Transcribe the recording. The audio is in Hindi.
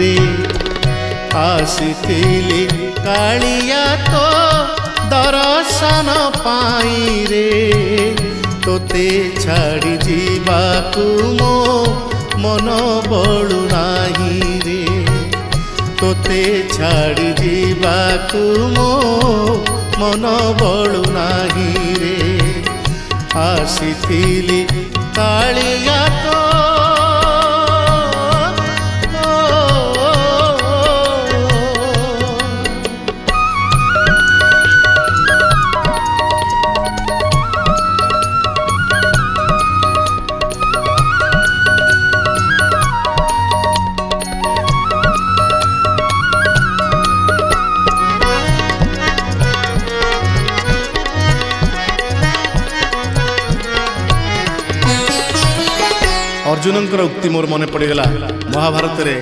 रे आसीथिली कालिया तो दर्शन पाई रे तोते छाड़ी जीवाकू मो मन बळु नाही रे तोते छाड़ी जीवाकू मो मन बळु नाही रे आसीथिली कालिया तो अर्जुन उक्ति मोर मन पड़गला महाभारत रे